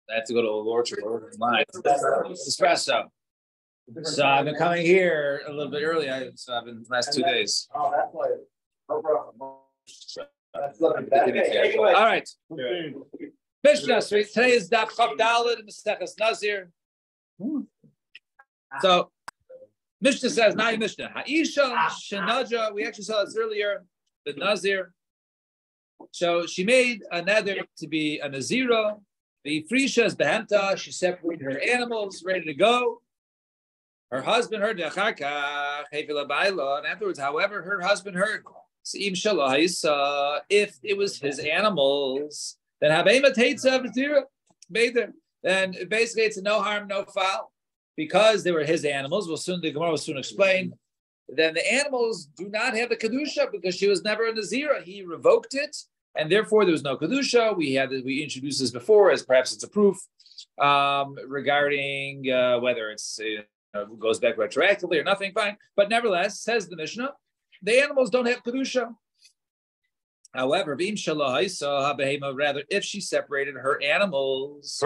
I have to go to Old Orchard order mine. Espresso. So I've been coming here a little bit early. So I've been the last 2 days. Oh, that's why. No problem. All right. Mishnah. So today is Daf Chav Daled in the Seches Nazir. So Mishnah says, now Mishnah. Ha'isha shenaja. We actually saw this earlier. The Nazir. So she made a nether to be a Nazira. The Frisha is Behemta. She separated her animals, ready to go. Her husband heard, and afterwards, however, her husband heard, if it was his animals, then then basically it's a no harm, no foul, because they were his animals. The Gemara will soon explain. Then the animals do not have the kedusha because she was never a nazira. He revoked it, and therefore there was no kedusha. We introduced this before as perhaps it's a proof regarding whether it's goes back retroactively or nothing. Fine, but nevertheless, says the Mishnah, the animals don't have kedusha. However, rather, if she separated her animals,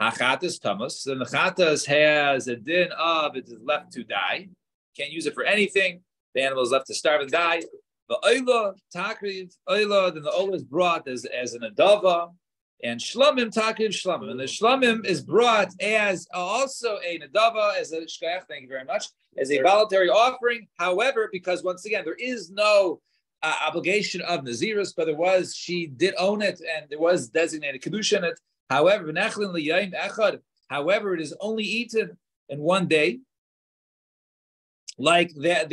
hachatas tamas, then the chatas has a din of it is left to die. Can't use it for anything. The animal is left to starve and die. The oila takriv oila, then the oila is brought as an adava, and shlamim takriv shlamim, and the shlamim is brought as also a nadava, as a shkach. Thank you very much, as a voluntary offering. However, because once again there is no obligation of naziris, but she did own it, and there was designated kedusha in it. However, it is only eaten in one day. Like that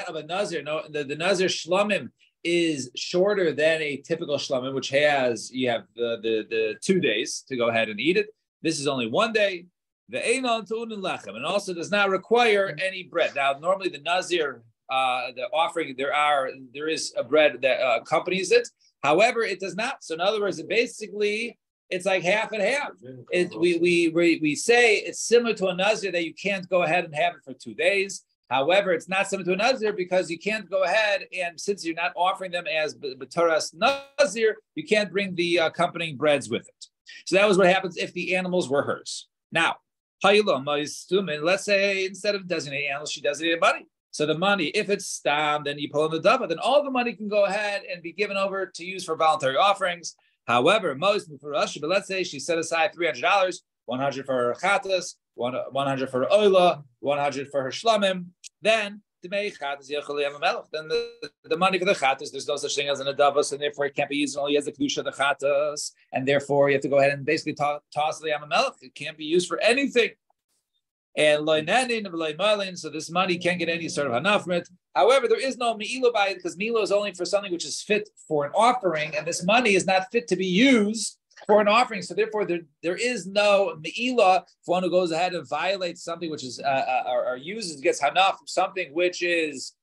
of a nazir. No, the nazir shlamim is shorter than a typical shlamim, which you have the 2 days to go ahead and eat it. This is only 1 day. The einon tu'un lechem, and also does not require any bread. Now, normally the nazir, the offering, there is a bread that accompanies it. However, it does not. So in other words, it's like half and half. We say it's similar to a nazir that you can't go ahead and have it for 2 days. However, it's not similar to a nazir because you can't go ahead and since you're not offering them as b'toras nazir, you can't bring the accompanying breads with it. So that was what happens if the animals were hers. Now, let's say instead of designating animals, she designated money. So the money, if it's stam, then you pull in the dava, then all the money can go ahead and be given over to use for voluntary offerings. However, most for Russia, but let's say she set aside $300, 100 for her chatas, 100 for her oila, 100 for her shlamim. Then the money for the chatas, there's no such thing as an adavas, and therefore it can't be used only as the kedusha of the chatas, and therefore you have to go ahead and basically toss the yamamelech. It can't be used for anything. And so this money can't get any sort of hanaf from it. However, there is no me'ilah by it because me'ilah is only for something which is fit for an offering, and this money is not fit to be used for an offering. So therefore, there is no me'ilah for one who goes ahead and violates something which is or gets hanaf from something which is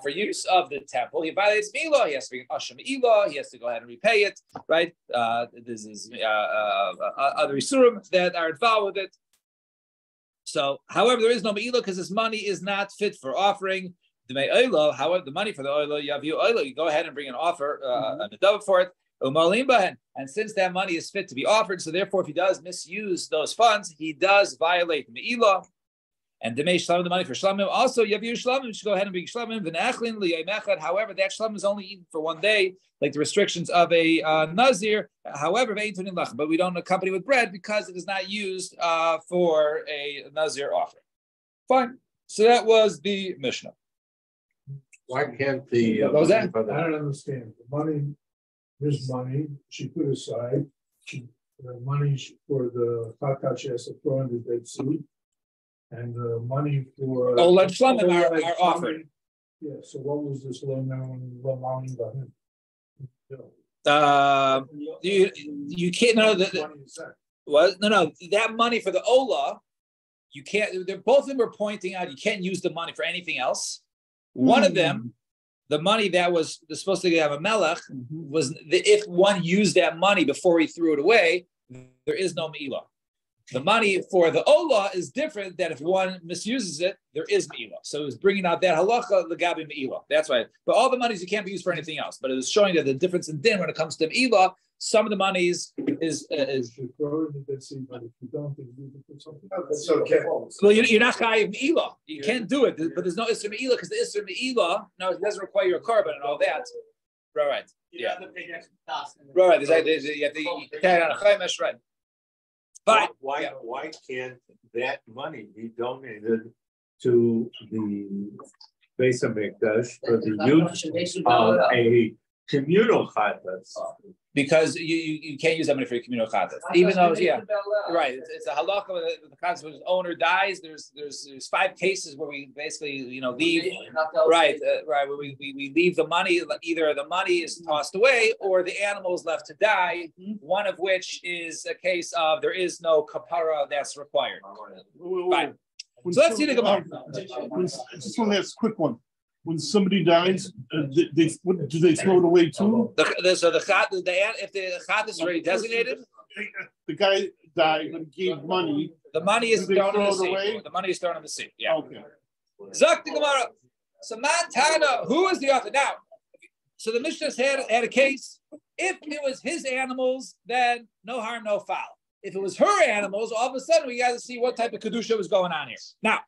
for use of the temple. He violates me'ilah. He has to bring asher me'ilah. He has to go ahead and repay it. Right? This is other isurim that are involved with it. So, however, there is no me'ilah because this money is not fit for offering. However, the money for the oila, you go ahead and bring an offer, an adava for it. And since that money is fit to be offered, so therefore, if he does misuse those funds, he does violate me'ilah. And the money for shlamim. Also, yaviu shlamim, should go ahead and bring shlamim. However, that shlamim is only eaten for 1 day, like the restrictions of a nazir. However, but we don't accompany with bread because it is not used for a nazir offering. Fine. So that was the Mishnah. Why can't the? What was that? I don't understand. The money, his money, she put aside. The money for the chatat she has to throw in the Dead Sea. And the money for Olad Shlamim are offered. Yeah. So what was this low mountain you can't know that. That money for the Ola, you can't. Both of them were pointing out you can't use the money for anything else. One of them, the money that was supposed to have a melech, was if one used that money before he threw it away, there is no me'ilah. The money for the Ola is different than if one misuses it, there is me'ilah. So it was bringing out that halacha legabi me'ilah. That's why. But all the monies you can't be used for anything else. But it was showing that the difference in din when it comes to me'ilah, some of the monies is You throw it in the Dead Sea, but if you don't, then you put something. That's okay. well, you're not chayiv me'ilah. You can't do it, but there's no isser me'ilah because the isser me'ilah, no, it doesn't require your carbon and all that. Right. Yeah. Right. Exactly. You have to carry on a chaymesh, right? But Why can't that money be donated to the Beis Hamikdash for the use of a communal chatas? because you can't use that money for your communal chatas, even though right. It's a halakha with the concept when the owner dies. There's 5 cases where we basically leave right where we leave the money. Either the money is tossed away or the animal is left to die. One of which is a case of there is no kapara that's required. Right. So let's see the Gemara. Just want to ask a quick one. When somebody dies, do they throw it away too? If the chat is already designated, the guy died but gave money. the money is thrown in the sea. Away? The money is thrown in the sea. Yeah. Okay. Zak the Gemara. So Montana, who is the author now? So the Mishnah had a case. If it was his animals, then no harm, no foul. If it was her animals, all of a sudden we got to see what type of kedusha was going on here. Now.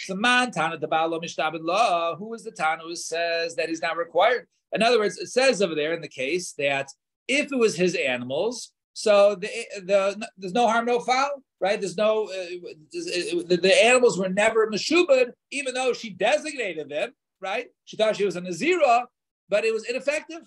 So man Tana the Baal Mishtabed Law, who is the Tana who says that he's not required? In other words, it says over there in the case that if it was his animals, so there's no harm, no foul, right? There's no the animals were never meshubed, even though she designated them, right? She thought she was a Nazira, but it was ineffective.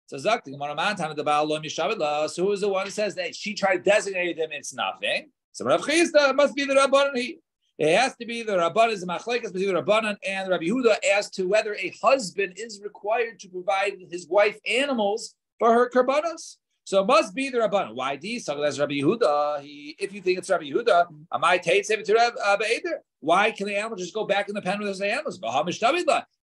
So Zakti man Tana the Baal Mishtabed Law. So who is the one who says that she tried to designate them? It's nothing. So Rav Chisda must be the Rabbanan. It has to be the Rabbanan is machlekes between the Rabbanan and Rabbi Yehuda as to whether a husband is required to provide his wife animals for her karbanos. So it must be the Rabbanan. Why do you say that's Rabbi Yehuda? If you think it's Rabbi Yehuda, am I tate say to Rabbi Eder? Why can the animal just go back in the pen with his animals?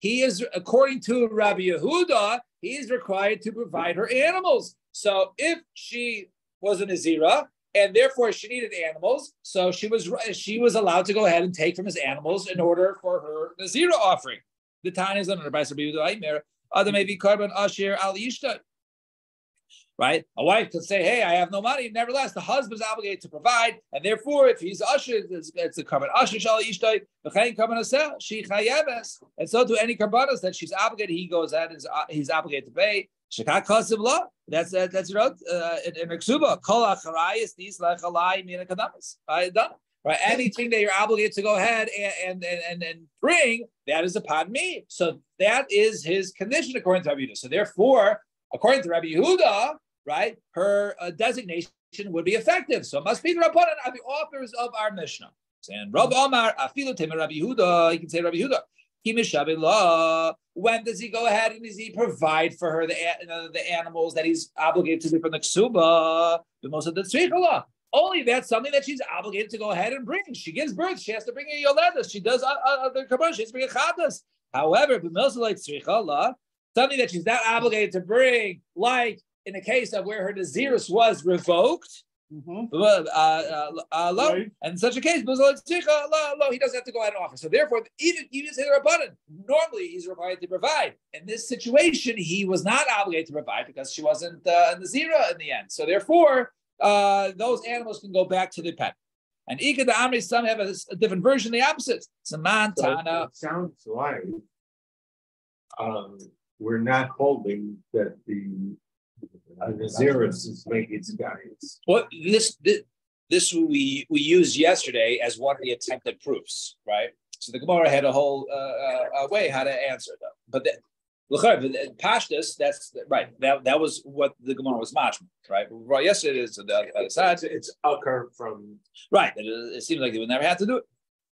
He is, according to Rabbi Yehuda, he is required to provide her animals. So if she was a Nazira, and therefore she needed animals, so she was allowed to go ahead and take from his animals in order for her Nazira offering. The time is under by Adam may be carbon ashir al yishta. Right? A wife could say, hey, I have no money. Nevertheless, the husband is obligated to provide, and therefore, if he's usher, it's a carbon usher shal yishta, v'chein carbon asel, she chayeves. And so to any carbonas that she's obligated, he goes ahead and he's obligated to pay. Shekak kasiv law. That's wrote in Reksuba. Kol acharayis these lachalai mina kadamas. Right. Anything that you're obligated to go ahead and bring, that is upon me. So that is his condition according to Rabbi Yehuda. So therefore, according to Rabbi Yehuda, right, her designation would be effective. So it must be the Rabbanan are the authors of our Mishnah. And Rabbi Omar afilu tema Rabbi Yehuda. You can say Rabbi Yehuda. When does he go ahead and does he provide for her the animals that he's obligated to do from the ksuba? The most of the tzricha. Only that's something that she's obligated to go ahead and bring. She gives birth. She has to bring a yoledas. She does other karban. She has to bring a chatas. However, something that she's not obligated to bring, like in the case of where her nazirus was revoked. Right. And in such a case, he doesn't have to go out and offer. So therefore, even say the Rabbanan, normally he's required to provide. In this situation, he was not obligated to provide because she wasn't a Nazira in the end. So therefore, those animals can go back to the pen. And Ika the Amri, some have a different version, the opposite. It's a Montana. It sounds like we're not holding that the Naziris is making its guidance. Well, this we used yesterday as one of the attempted proofs, right? So the Gemara had a whole way how to answer them. But Pashtus, that's right. That was what the Gemara was matching, right? Right. Yesterday is the other side. It's occur from right. It seems like they would never have to do it.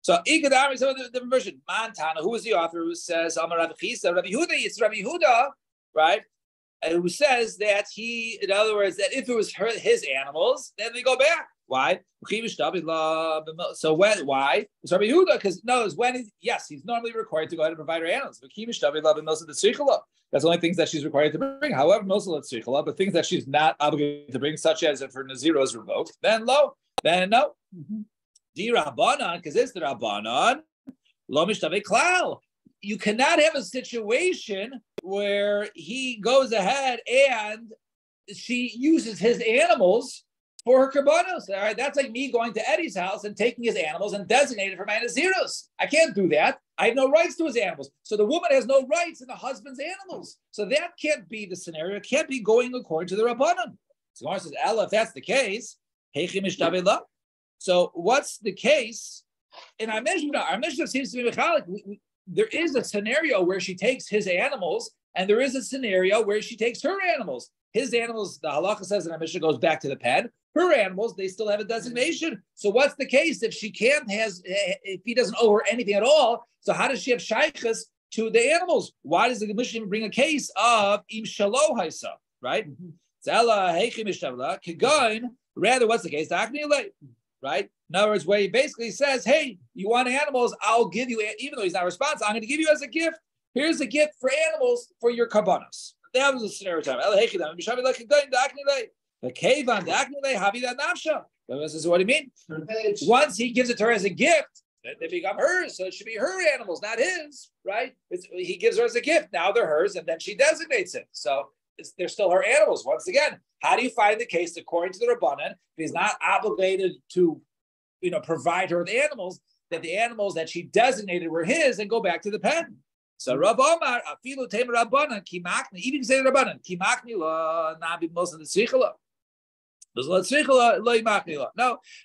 So Ikadar is a different version. Montana, who is the author who says Amar Rabbi Chisda, Rabbi Yehuda, it's Rabbi Yehuda, right? And who says that in other words, that if it was his animals, then they go back. Why? So why? It's Rabbi Yehuda, because he's normally required to go ahead and provide her animals. That's the only things that she's required to bring. However, but things that she's not obligated to bring, such as if her Nazira is revoked, then no. Di Rabbanan, because it's the Rabbanan, lo mishtaveh klal. You cannot have a situation where he goes ahead and she uses his animals for her karbanos. All right, that's like me going to Eddie's house and taking his animals and designating for my naziros. I can't do that. I have no rights to his animals. So the woman has no rights in the husband's animals. So that can't be the scenario. It can't be going according to the Rabbanan. So Gemara says, Ella, if that's the case, so what's the case in our Mishnah? Our Mishnah seems to be mechalik. There is a scenario where she takes his animals, and there is a scenario where she takes her animals. His animals, the halacha says in our Mishnah, goes back to the pen. Her animals, they still have a designation. So what's the case if she if he doesn't owe her anything at all? So how does she have shaykhs to the animals? Why does the Mishnah bring a case of im shalo haisa, right? Rather, what's the case? Right? In other words, where he basically says, hey, you want animals, I'll give you, even though he's not responsible, I'm going to give you as a gift. Here's a gift for animals for your karbanos. That was a scenario time. This is what he means. Once he gives it to her as a gift, then they become hers. So it should be her animals, not his, right? He gives her as a gift. Now they're hers, and then she designates it. So they're still her animals. Once again, how do you find the case according to the Rabbanan? If he's not obligated to, provide her with animals, that the animals that she designated were his and go back to the pen. So Rav Omar, afilu tema Rabbanan, kimakni, even say Rabbanan, kimakni lo nabi most of the tzrichela. No,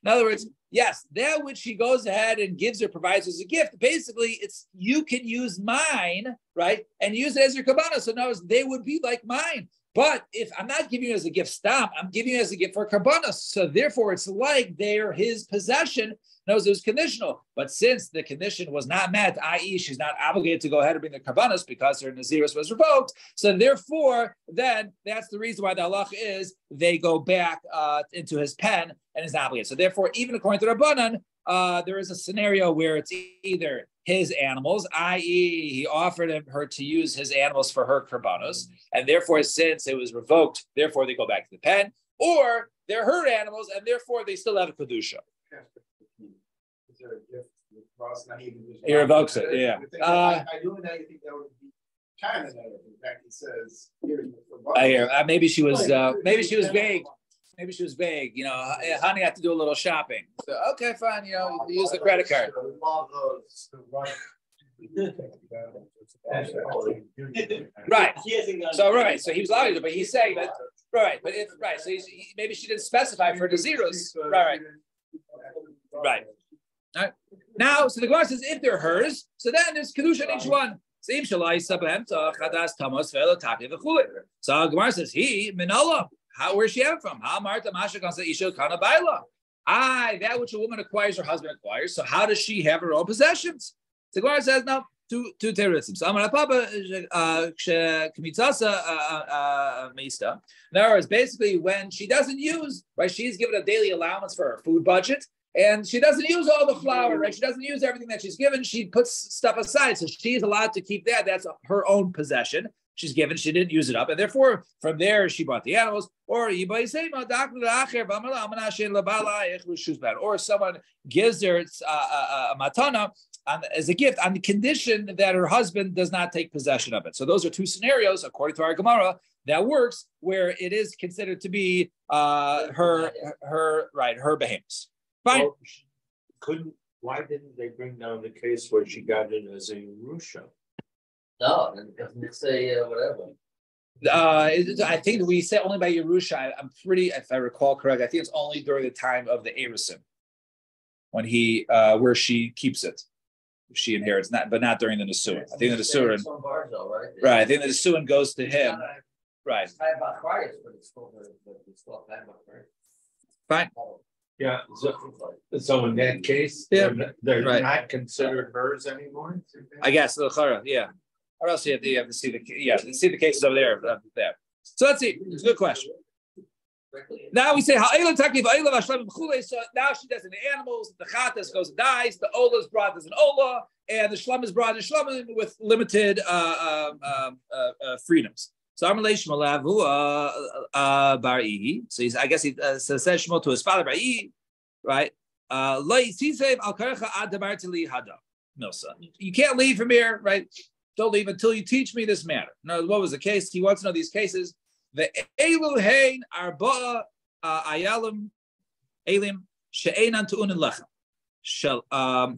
in other words, yes, that which she goes ahead and gives or provides as a gift, basically it's you can use mine, right? And use it as your kabbalah. So in other words, they would be like mine. But if I'm not giving you as a gift, stop, I'm giving you as a gift for karbanos. So therefore, it's like they're his possession. Knows it was conditional, but since the condition was not met, i.e., she's not obligated to go ahead and bring the karbanos because her nazirus was revoked. So therefore, then that's the reason why the halacha is they go back into his pen and is obligated. So therefore, even according to Rabbanan, there is a scenario where it's either his animals, i.e., he offered her to use his animals for her karbanos, and therefore, since it was revoked, therefore they go back to the pen, or they're her animals, and therefore they still have a kedusha. He revokes it, yeah. I do now you think that would be kind of negative. In fact, he says, I hear. Maybe she was vague. Maybe she was vague. Honey, I have to do a little shopping. So, okay, fine. Use the credit card. Right. So right. So he was allowed to, but he's saying that right. But if right, so maybe she didn't specify for the zeros. Right. Right. All right. Now, so the Gemara says if they're hers, so then there's kedusha in each one. So Gemara says he minala. Where's she have from? How Martha Masha can say Isha Kana Baila? That which a woman acquires, her husband acquires. So how does she have her own possessions? The Gemara says no. Two terrorism. So Amar Papa Kmitzasa Mista. In other words, basically when she doesn't use, right, she's given a daily allowance for her food budget. And she doesn't use all the flour, right? She doesn't use everything that she's given. She puts stuff aside. So she's allowed to keep that. That's her own possession. She's given. She didn't use it up. And therefore, from there, she bought the animals. Or someone gives her a matana as a gift on the condition that her husband does not take possession of it. So those are two scenarios, according to our Gemara, that works where it is considered to be her behemoths. Fine. Well, why didn't they bring down the case where she got it as a Yerusha? No, it doesn't say whatever. I think we say only by Yerusha. I'm pretty, if I recall correct, I think it's only during the time of the Erisin when he, where she keeps it. She inherits, but not during the Nesuin. I think the Nesuin, right? I think the Nesuin goes to him, right? Fine. Yeah, so in that case, yeah, they're right. Not considered hers anymore. I guess yeah. Or else you have to see the cases over there. So let's see. It's a good question. Now we say how so now she does the animals. The chatas goes and dies. The ola is brought as an ola, and the shlum is brought as shlum with limited freedoms. So Amalei Shmolavu Barihi. So I guess he says Shmuel to his father Barihi, right? You can't leave from here, right? Don't leave until you teach me this matter. Now, what was the case? He wants to know these cases. The Elul Hein Arba'a Ayalim Elim She'enan Tu'unin Lechem.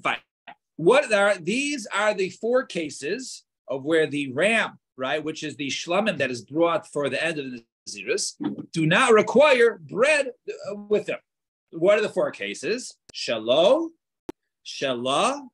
Fine. These are the 4 cases of where the ram, right, which is the shlamim that is brought for the end of the Naziris, do not require bread with them. What are the 4 cases? Shalo, Shalah,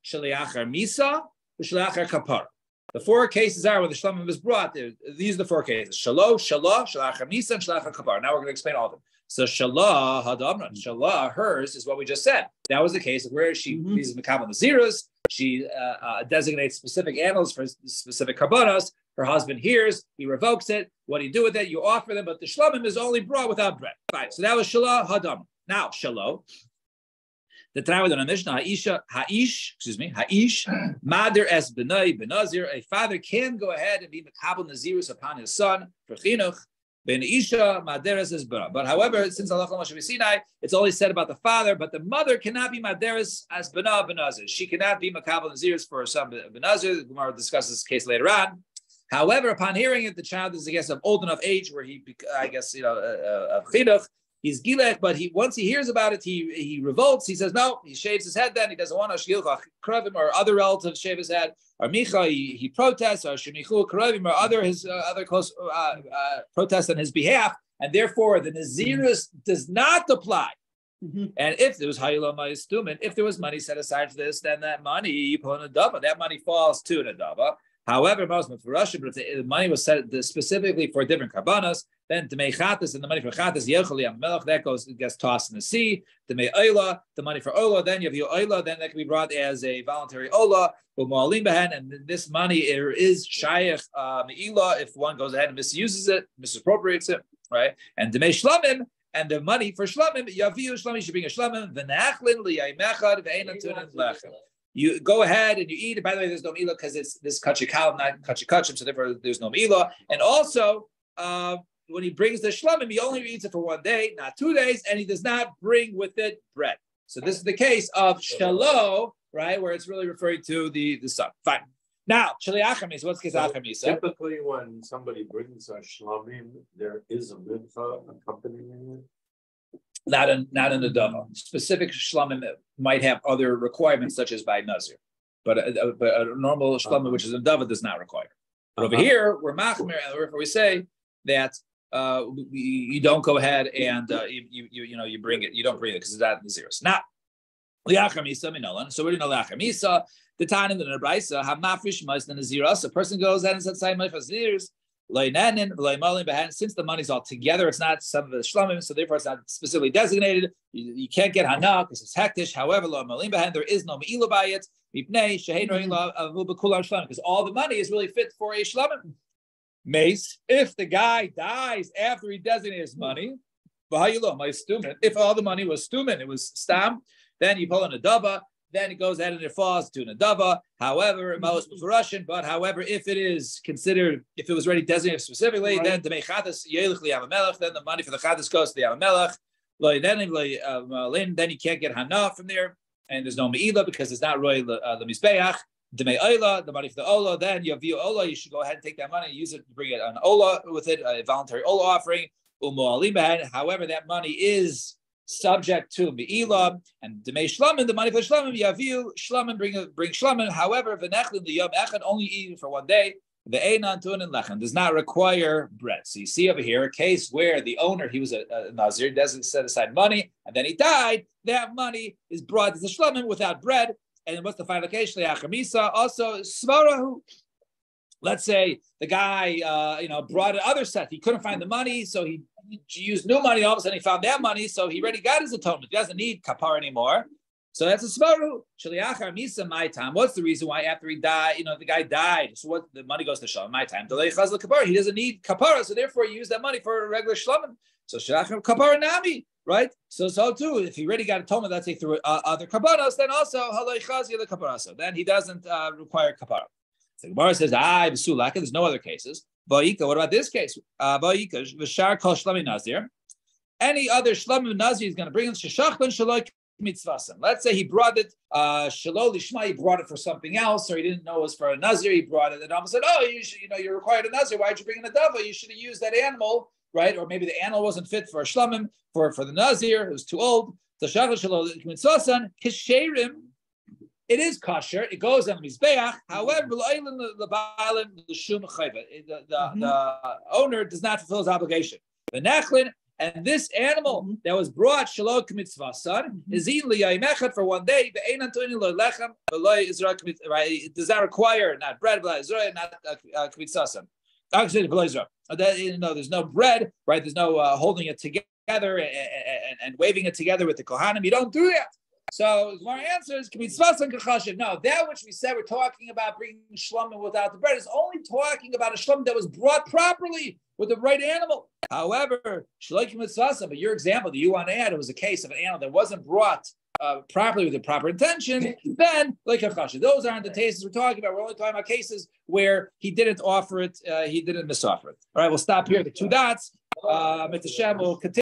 Shaliachar Misa, Shaliachar Kapar. The 4 cases are when the shlamim is brought. These are the 4 cases: Shalo, Shalah, Shaliachar Misa, and Shaliachar Kapar. Now we're going to explain all of them. So Shalah Hadamran, Shalah, hers is what we just said. That was the case of where she uses Makabal Naziras. She designates specific animals for specific karbanos. Her husband hears, he revokes it. What do you do with it? You offer them, but the shlamim is only brought without bread. Fine. So that was Shalah Hadamran. Now Shalo. The Tanakh on the Mishnah, Ha'ish, Mader es Benai Benazir. A father can go ahead and be Makabal Nazirus upon his son for chinuch. Ben Isha Maderes is Bara. But however, since Allah Moshe Sinai, it's only said about the father, but the mother cannot be Maderes as Bana Benazir. She cannot be Makabal Naziris for her son Benazir. The Gemara discusses this case later on. However, upon hearing it, the child is, I guess, of old enough age where he, I guess, of chinuch. He's gilech, but once he hears about it, he revolts. He says no. He shaves his head. Then he doesn't want to shgilcha kravim or other relatives shave his head. Or micha, he protests. Or shemichu kravim or other close protests on his behalf, and therefore the nazirus does not apply. And if there was if there was money set aside for this, then that money you put in a dava. That money falls to an adava. However, most of if the money was set specifically for different karbanos, then Demei Chatas and the money for Chatas, that gets tossed in the sea. Demei Oila, the money for Ola, then you have your Oila, then that can be brought as a voluntary Ola, and this money is Shaykh Me'ila if one goes ahead and misuses it, misappropriates it, right? And Demei Shlamim, and the money for Shlamim, Yaviu Shlamim, should bring a Shlamim, V'nachlin li'aymechad v'einatunin lechem. You go ahead and you eat it. By the way, there's no milah because it's this kachikalim, not kachikachim, so therefore there's no milah. And also, when he brings the shlamim, he only eats it for 1 day, not 2 days, and he does not bring with it bread. So this is the case of shalo, right, where it's really referring to the son. Fine. Now, shaliachar misa. What's kisachar misa? Typically, when somebody brings a shlamim, there is a mincha accompanying it. Not in the dava. Specific shlamim might have other requirements, such as by nazir, but a normal shlamim, which is in dava, does not require. But over here, we're machmer, and therefore we say that you don't go ahead and you bring it. You don't bring it because it's not naziris. Now, liachar misa minolan. So we do know liachar misa. The time in the nebraisa hamafrish mas the naziras. A person goes ahead and says say my naziris. Since the money's all together, it's not some of the shlamim, so therefore it's not specifically designated. You can't get hana because it's hektish. However, there is no me'ilah by it because all the money is really fit for a shlamim. Mace, if the guy dies after he designated his money, if all the money was stumin, it was stam, then you pull in a dava. Then it goes ahead and it falls to Nadava. However, most Russian, but however, if it is considered, if it was already designated specifically, then to make Chatas Yelich Li'Avamelech, then the money for the Chatas goes to the Avamelech. Then you can't get Hana from there, and there's no Me'ila because it's not Roy the Mizbeach. Demei Ola, the money for the Ola, then you have your Ola, you should go ahead and take that money and use it to bring it an Ola with it, a voluntary Ola offering. However, that money is subject to Me'ilah and Demei Shlamim, the money for Shlamim, Yaviu, Shlamim, bring Shlamim. However, V'nechlin the Yom Echad, only eating for 1 day, the Einan Tunin Lechem, does not require bread. So you see over here a case where the owner, he was a Nazir, doesn't set aside money, and then he died, that money is brought to the Shlamim without bread. And what's the final case? Liachar misa, also Svarahu. Let's say the guy, brought another set. He couldn't find the money, so he used new money. All of a sudden, he found that money, so he already got his atonement. He doesn't need kapar anymore. So that's a svaru. Shaliachar misa my time. What's the reason why after he died? The guy died. So what? The money goes to shalom my time. Delay chazal kapar. He doesn't need kapara, so therefore he used that money for a regular shalom. So shaliachar kapara nami, right? So too, if he already got atonement, let's say through other kaparas, then also halay chazal the kapara. Then he doesn't require kapara. The Gemara says, b'sulaka, there's no other cases. Va'ika, what about this case? Va'ika, v'shar kol shlamim nazir. Any other shlamim nazir is going to bring in sheshachban shaloi Let's say he brought it, Shalol Lishma, he brought it for something else, or he didn't know it was for a Nazir, he brought it, and almost said, oh, you're required a Nazir, why'd you bring in a Dava? You should have used that animal, right? Or maybe the animal wasn't fit for a Shlamim, for the Nazir, it was too old. So Shalol Kisherim, it is kosher, it goes on Mizbeach, however, the owner does not fulfill his obligation. The Nechlin, and this animal that was brought Shalok Mitzvasan is eaten liyayimechat for one day. It does not require not bread, not kmitzasan. Actually, there's no bread, right? There's no holding it together and waving it together with the kohanim. You don't do that. So my answer is kmitzasan kachashiv. No, that which we said we're talking about bringing shlomim without the bread is only talking about a shlom that was brought properly with the right animal. However, but your example that you want to add, it was a case of an animal that wasn't brought properly with the proper intention, then like those aren't the cases we're talking about. We're only talking about cases where he didn't offer it, he didn't misoffer it. All right, we'll stop here. The two dots. Mr. Shem will continue.